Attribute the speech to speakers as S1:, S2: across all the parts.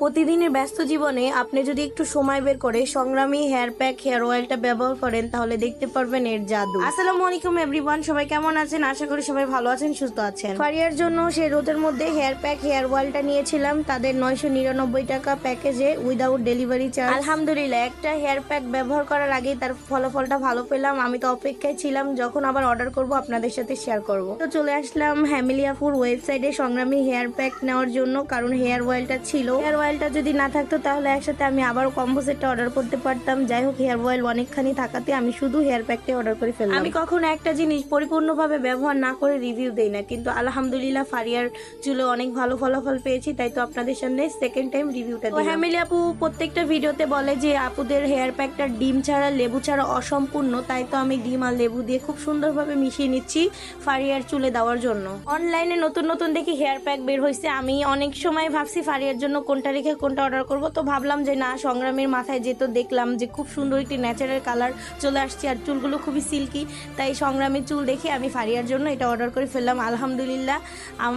S1: প্রতিদিনের ব্যস্ত জীবনে আপনি যদি একটু সময় বের করে সংগ্রামী হেয়ার প্যাক হেয়ার অয়েলটা ব্যবহার করেন তাহলে দেখতে পারবেন এর জাদু। আসসালামু আলাইকুম এভরিওয়ান, সবাই কেমন আছেন? আশা করি সবাই ভালো আছেন, সুস্থ আছেন। ফারিয়ার জন্য সেই রোদের মধ্যে হেয়ার প্যাক হেয়ার অয়েলটা নিয়েছিলাম তাদের 999 টাকা প্যাকেজে উইদাউট ডেলিভারি চার্জ। আলহামদুলিল্লাহ, একটা হেয়ার প্যাক ব্যবহার করার আগেই তার ফলাফলটা ভালো পেলাম। আমি তো অপেক্ষায় ছিলাম যখন আবার অর্ডার করব আপনাদের সাথে শেয়ার করব। তো চলে আসলাম হ্যামিলিয়াপুর ওয়েবসাইটে সংগ্রামী হেয়ার প্যাক নেওয়ার জন্য, কারণ হেয়ার অয়েলটা ছিল। হেয়ার অয়েলটা যদি না থাকতো তাহলে একসাথে আমি আবার কম্বো সেটটা অর্ডার করতে পারতাম। যাই হোক, হেয়ার অয়েল অনেকখানি থাকাতে আমি শুধু হেয়ার প্যাকটাই অর্ডার করে ফেললাম। আমি কখনো একটা জিনিস পরিপূর্ণভাবে ব্যবহার না করে রিভিউ দেই না, কিন্তু আলহামদুলিল্লাহ ফারিয়ার চুলে অনেক ভালো ফলাফল পেয়েছি, তাই তো আপনাদের সামনে সেকেন্ড টাইম রিভিউটা দিলাম। হ্যামিলি আপু প্রত্যেকটা ভিডিওতে বলে যে আপুদের হেয়ার প্যাকটা ডিম ছাড়া লেবু ছাড়া অসম্পূর্ণ, তাই তো আমি ডিম আর লেবু দিয়ে খুব সুন্দরভাবে মিশিয়ে নিচ্ছি ফারিয়ার চুলে দেওয়ার জন্য। অনলাইনে নতুন নতুন দেখি হেয়ার প্যাক বের হয়েছে, আমি অনেক সময় ভাবছি ফারিয়ার জন্য কোনটা রেখে কোনটা অর্ডার করব, তো ভাবলাম যে না, সংগ্রামের মাথায় যেহেতু দেখলাম যে খুব সুন্দর একটি ন্যাচারাল কালার চলে আসছে আর চুলগুলো খুবই সিল্কি, তাই সংগ্রামের চুল দেখে আমি ফারিয়ার জন্য এটা অর্ডার করে ফেললাম। আলহামদুলিল্লাহ,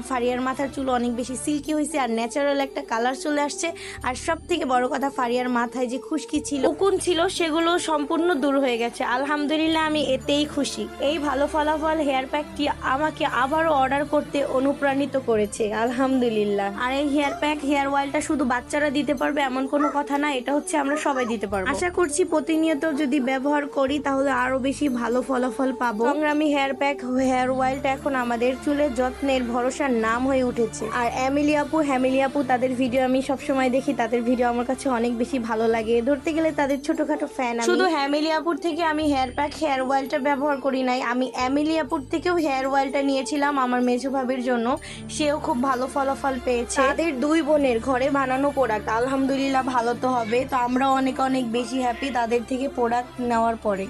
S1: ফারিয়ার মাথার চুল অনেক বেশি সিল্কি হয়েছে আর ন্যাচারাল একটা কালার চলে আসছে। আর সব থেকে বড় কথা, ফারিয়ার মাথায় যে খুশকি ছিল, উকুন ছিল, সেগুলো সম্পূর্ণ দূর হয়ে গেছে। আলহামদুলিল্লাহ, আমি এতেই খুশি। এই ভালো ফলাফল হেয়ার প্যাকটি আমাকে আবারও অর্ডার করতে অনুপ্রাণিত করেছে আলহামদুলিল্লাহ। আর এই হেয়ার প্যাক হেয়ার অয়েলটা শুধু বাচ্চারা দিতে পারবে এমন কোনো কথা না, এটা হচ্ছে আমরা সবাই দিতে পারবো। আশা করছি প্রতিনিয়ত যদি ব্যবহার করি তাহলে আরো বেশি ভালো ফলাফল পাবো। সংগ্রামী হেয়ার প্যাক হেয়ার অয়েলটা এখন আমাদের চুলের যত্নের ভরসার নাম হয়ে উঠেছে। আর হ্যামিলি আপু তাদের ভিডিও আমি সবসময় দেখি, তাদের ভিডিও আমার কাছে অনেক বেশি ভালো লাগে। ধরতে গেলে তাদের ছোটখাটো ফ্যান। শুধু হ্যামিলি আপুর থেকে আমি হেয়ার প্যাক হেয়ার অয়েলটা ব্যবহার করি নাই, আমি এমিলি আপুর থেকেও হেয়ার অয়েলটা নিয়েছিলাম আমার মেজো ভাবির জন্য, সেও খুব ভালো ফলাফল পেয়েছে। তাদের দুই বোনের ঘরে বানানো প্রোডাক্ট, আলহামদুলিল্লাহ ভালো তো হবে, তো আমরা অনেক অনেক বেশি হ্যাপি তাদের থেকে প্রোডাক্ট নেওয়ার পরে।